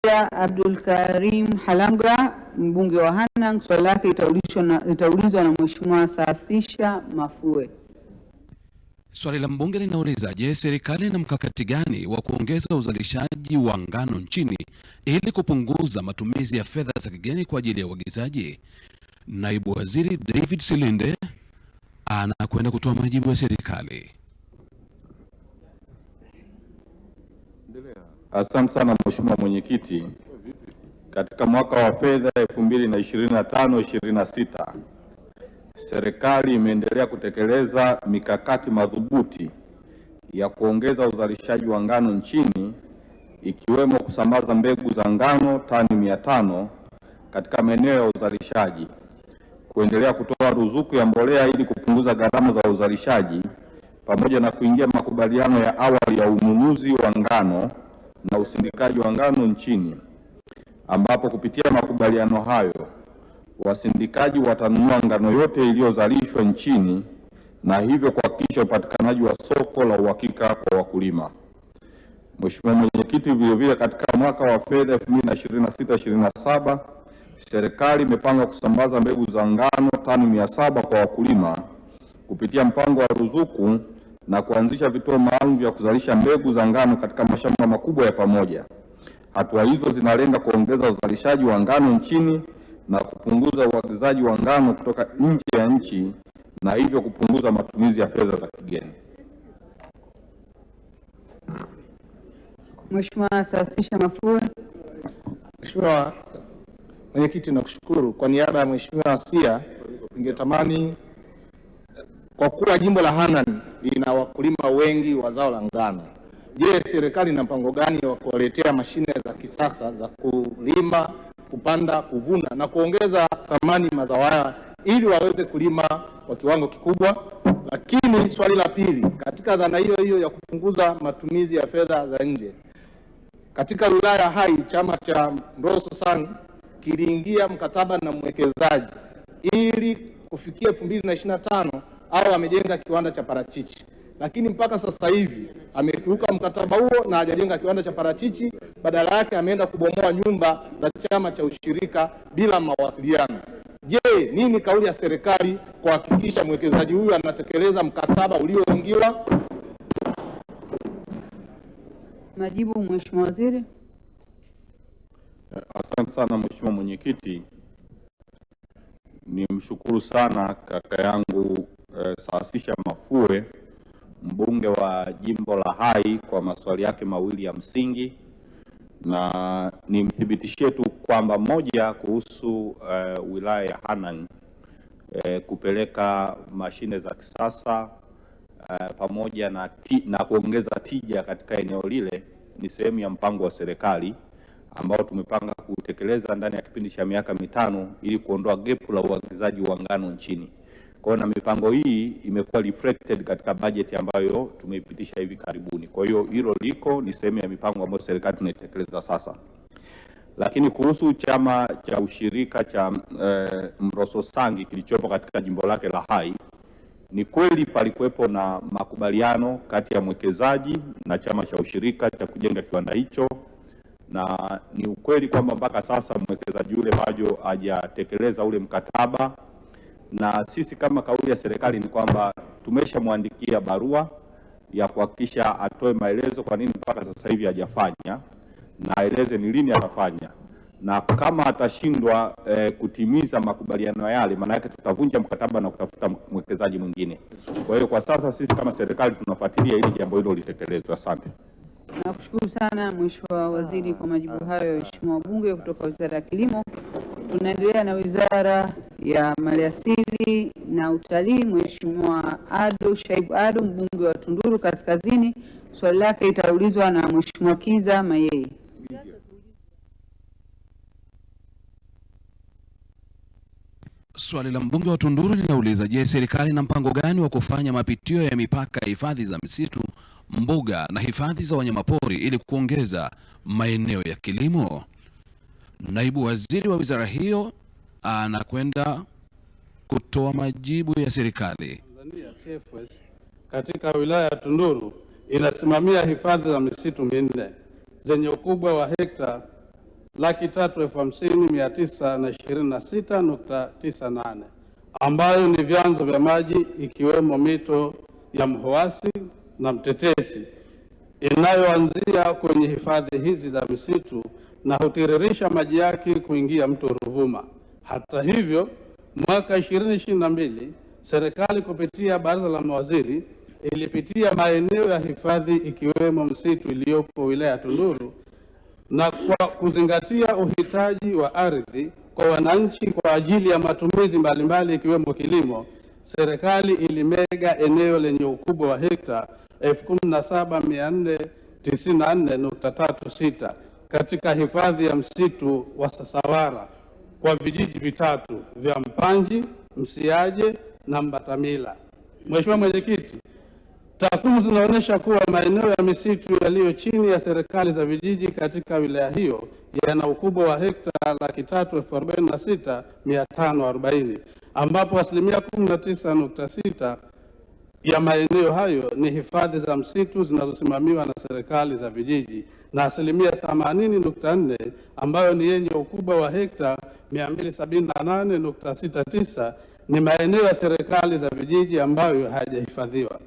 Abdul Karim Halangra, mbunge wa Hanang', swali lake litaulizwa na Mheshimiwa Saasisha Mafue. Swali la mbunge linauliza, je, serikali ina mkakati gani wa kuongeza uzalishaji wa ngano nchini ili kupunguza matumizi ya fedha za kigeni kwa ajili ya uagizaji? Naibu Waziri David Silinde anakwenda kutoa majibu ya serikali. Asante sana Mheshimiwa Mwenyekiti. Katika mwaka wa fedha 2025/26 serikali imeendelea kutekeleza mikakati madhubuti ya kuongeza uzalishaji wa ngano nchini, ikiwemo kusambaza mbegu za ngano tani 500 katika maeneo ya uzalishaji, kuendelea kutoa ruzuku ya mbolea ili kupunguza gharama za uzalishaji, pamoja na kuingia makubaliano ya awali ya ununuzi wa ngano na usindikaji wa ngano nchini, ambapo kupitia makubaliano hayo wasindikaji watanunua ngano yote iliyozalishwa nchini na hivyo kuhakikisha upatikanaji wa soko la uhakika kwa wakulima. Mheshimiwa Mwenyekiti, vilevile katika mwaka wa fedha 2026/27 serikali imepanga kusambaza mbegu za ngano tani 700 kwa wakulima kupitia mpango wa ruzuku na kuanzisha vituo maalum vya kuzalisha mbegu za ngano katika mashamba makubwa ya pamoja. Hatua hizo zinalenga kuongeza uzalishaji wa ngano nchini na kupunguza uagizaji wa ngano kutoka nje ya nchi na hivyo kupunguza matumizi ya fedha za kigeni. Mheshimiwa Saasisha Mafue. Mheshimiwa Mwenyekiti, nakushukuru. Kwa niaba ya Mheshimiwa Asia, ningetamani, kwa kuwa jimbo la Hanang' lina wakulima wengi wa zao la ngano, je, serikali ina mpango gani wa kuwaletea mashine za kisasa za kulima, kupanda, kuvuna na kuongeza thamani mazao haya ili waweze kulima kwa kiwango kikubwa? Lakini swali la pili, katika dhana hiyo hiyo ya kupunguza matumizi ya fedha za nje, katika wilaya Hai chama cha Mroso Sang kiliingia mkataba na mwekezaji ili kufikia 2025 au amejenga kiwanda cha parachichi, lakini mpaka sasa hivi amekiuka mkataba huo na hajajenga kiwanda cha parachichi, badala yake ameenda kubomoa nyumba za chama cha ushirika bila mawasiliano. Je, nini kauli ya serikali kuhakikisha mwekezaji huyu anatekeleza mkataba ulioingiwa? Majibu, Mheshimiwa Waziri. Asante sana Mheshimiwa Mwenyekiti. Nimshukuru sana kaka yangu Saasisha Mafue, mbunge wa jimbo la Hai, kwa maswali yake mawili ya msingi, na nimthibitishie tu kwamba moja, kuhusu wilaya ya Hanang' kupeleka mashine za kisasa pamoja na kuongeza tija katika eneo lile ni sehemu ya mpango wa serikali ambao tumepanga kutekeleza ndani ya kipindi cha miaka 5 ili kuondoa gap la uagizaji wa ngano nchini. Kwa hiyo na mipango hii imekuwa reflected katika bajeti ambayo tumeipitisha hivi karibuni. Kwa hiyo hilo liko ni sehemu ya mipango ambayo serikali tunaitekeleza sasa. Lakini kuhusu chama cha ushirika cha Mroso Sang kilichopo katika jimbo lake la Hai, ni kweli palikuwepo na makubaliano kati ya mwekezaji na chama cha ushirika cha kujenga kiwanda hicho, na ni ukweli kwamba mpaka sasa mwekezaji yule bado hajatekeleza ule mkataba, na sisi kama kauli ya serikali ni kwamba tumeshamwandikia barua ya kuhakikisha atoe maelezo kwa nini mpaka sasa hivi hajafanya, na aeleze ni lini atafanya, na kama atashindwa kutimiza makubaliano yale, maana yake tutavunja mkataba na kutafuta mwekezaji mwingine. Kwa hiyo kwa sasa sisi kama serikali tunafuatilia ili jambo hilo litekelezwe. Asante. Nakushukuru sana Mheshimiwa Waziri kwa majibu hayo ya Mheshimiwa wabunge kutoka Wizara ya Kilimo. Tunaendelea na Wizara ya Maliasili na Utalii. Mheshimiwa Ado Shaibu Ado, mbunge wa Tunduru Kaskazini, swali lake itaulizwa na Mheshimiwa Kiza Mayei. Swali la mbunge wa Tunduru linauliza, je, serikali ina mpango gani wa kufanya mapitio ya mipaka ya hifadhi za misitu, mbuga na hifadhi za wanyamapori ili kuongeza maeneo ya kilimo? Naibu Waziri wa wizara hiyo anakwenda kutoa majibu ya serikali. Tanzania TFS katika wilaya ya Tunduru inasimamia hifadhi za misitu 4 zenye ukubwa wa hekta 350,926.98 ambayo ni vyanzo vya maji ikiwemo mito ya Mhoasi na Mtetesi inayoanzia kwenye hifadhi hizi za misitu na hutiririsha maji yake kuingia mto Ruvuma. Hata hivyo, mwaka 2022 serikali kupitia baraza la mawaziri ilipitia maeneo ya hifadhi ikiwemo msitu iliyopo wilaya ya Tunduru, na kwa kuzingatia uhitaji wa ardhi kwa wananchi kwa ajili ya matumizi mbalimbali ikiwemo kilimo, serikali ilimega eneo lenye ukubwa wa hekta 17,494.36 katika hifadhi ya msitu wa Sasawara kwa vijiji vitatu vya Mpanji, Msiaje na Mbatamila. Mheshimiwa Mwenyekiti, takwimu zinaonyesha kuwa maeneo ya misitu yaliyo chini ya serikali za vijiji katika wilaya hiyo yana ukubwa wa hekta 346,540 ambapo asilimia 19.6 ya maeneo hayo ni hifadhi za msitu zinazosimamiwa na serikali za vijiji na asilimia 80.4 ambayo ni yenye ukubwa wa hekta 278.69 ni maeneo ya serikali za vijiji ambayo hayajahifadhiwa.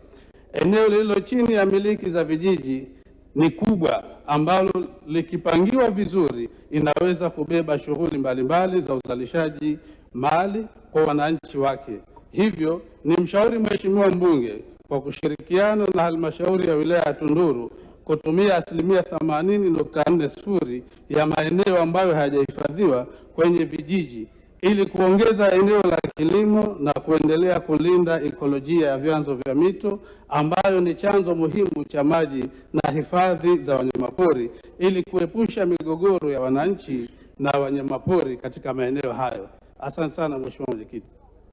Eneo lililo chini ya miliki za vijiji ni kubwa ambalo likipangiwa vizuri inaweza kubeba shughuli mbalimbali za uzalishaji mali kwa wananchi wake. Hivyo ni mshauri Mheshimiwa mbunge kwa kushirikiana na halmashauri ya wilaya ya Tunduru kutumia asilimia 80.40 ya maeneo ambayo hayajahifadhiwa kwenye vijiji ili kuongeza eneo la kilimo na kuendelea kulinda ekolojia ya vyanzo vya mito ambayo ni chanzo muhimu cha maji na hifadhi za wanyamapori ili kuepusha migogoro ya wananchi na wanyamapori katika maeneo hayo. Asante sana Mheshimiwa Mwenyekiti.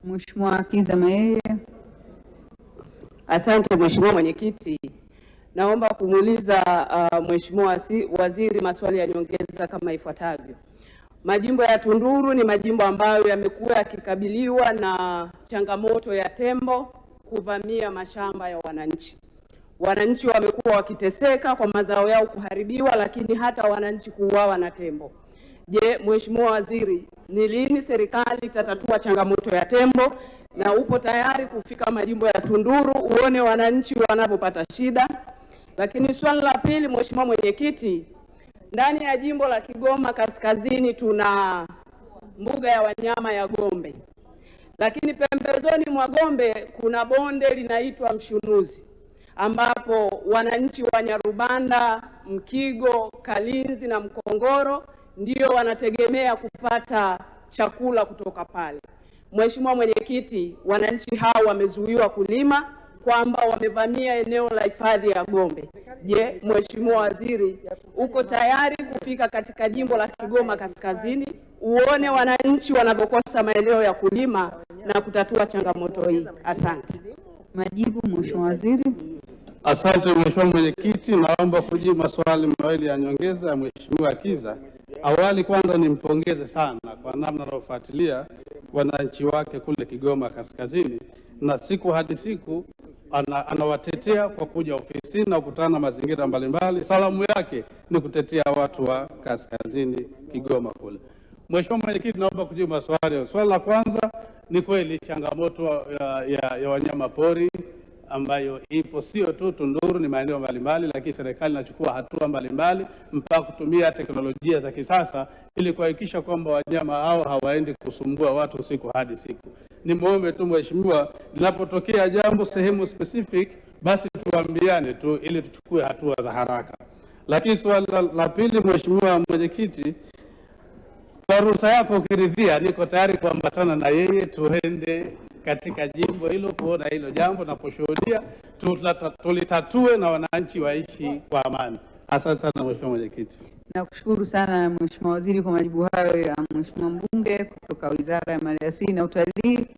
Mheshimiwa Kiza Mayeye. Asante Mheshimiwa Mwenyekiti. Naomba kumuuliza Mheshimiwa Waziri maswali ya nyongeza kama ifuatavyo. Majimbo ya Tunduru ni majimbo ambayo yamekuwa yakikabiliwa na changamoto ya tembo kuvamia mashamba ya wananchi. Wananchi wamekuwa wakiteseka kwa mazao yao kuharibiwa, lakini hata wananchi kuuawa na tembo. Je, Mheshimiwa Waziri, ni lini serikali itatatua changamoto ya tembo na upo tayari kufika majimbo ya Tunduru uone wananchi wanapopata shida? Lakini swali la pili, Mheshimiwa Mwenyekiti, ndani ya jimbo la Kigoma Kaskazini tuna mbuga ya wanyama ya Gombe. Lakini pembezoni mwa Gombe kuna bonde linaitwa Mshunuzi ambapo wananchi wa Nyarubanda, Mkigo, Kalinzi na Mkongoro ndio wanategemea kupata chakula kutoka pale. Mheshimiwa Mwenyekiti, wananchi hao wamezuiwa kulima kwamba wamevamia eneo la hifadhi ya Gombe. Je, Mheshimiwa Waziri, uko tayari kufika katika jimbo la Kigoma Kaskazini uone wananchi wanavyokosa maeneo ya kulima na kutatua changamoto hii? Asante. Majibu Mheshimiwa Waziri. Asante Mheshimiwa Mwenyekiti, naomba kujibu maswali mawili ya nyongeza ya Mheshimiwa Kiza. Awali kwanza nimpongeze sana kwa namna anayofuatilia wananchi wake kule Kigoma Kaskazini, na siku hadi siku anawatetea kwa kuja ofisini na kukutana na mazingira mbalimbali. Salamu yake ni kutetea watu wa Kaskazini Kigoma kule. Mheshimiwa Mwenyekiti, naomba kujibu maswali. Swali la kwanza, ni kweli changamoto ya wanyama pori ambayo ipo sio tu Tunduru, ni maeneo mbalimbali, lakini serikali inachukua hatua mbalimbali mpaka kutumia teknolojia za kisasa ili kuhakikisha kwamba wanyama hao hawaendi kusumbua watu siku hadi siku. Nimuombe tu Mheshimiwa, linapotokea jambo sehemu specific basi tuambiane tu ili tuchukue hatua za haraka. Lakini swali la pili, Mheshimiwa Mwenyekiti, kwa ruhusa yako ukiridhia, niko tayari kuambatana na yeye tuende katika jimbo hilo kuona hilo jambo na kushuhudia tulitatue na wananchi waishi kwa amani. Asante sana Mheshimiwa Mwenyekiti. Nakushukuru sana Mheshimiwa Waziri kwa majibu hayo ya Mheshimiwa mbunge kutoka Wizara ya Maliasili na Utalii.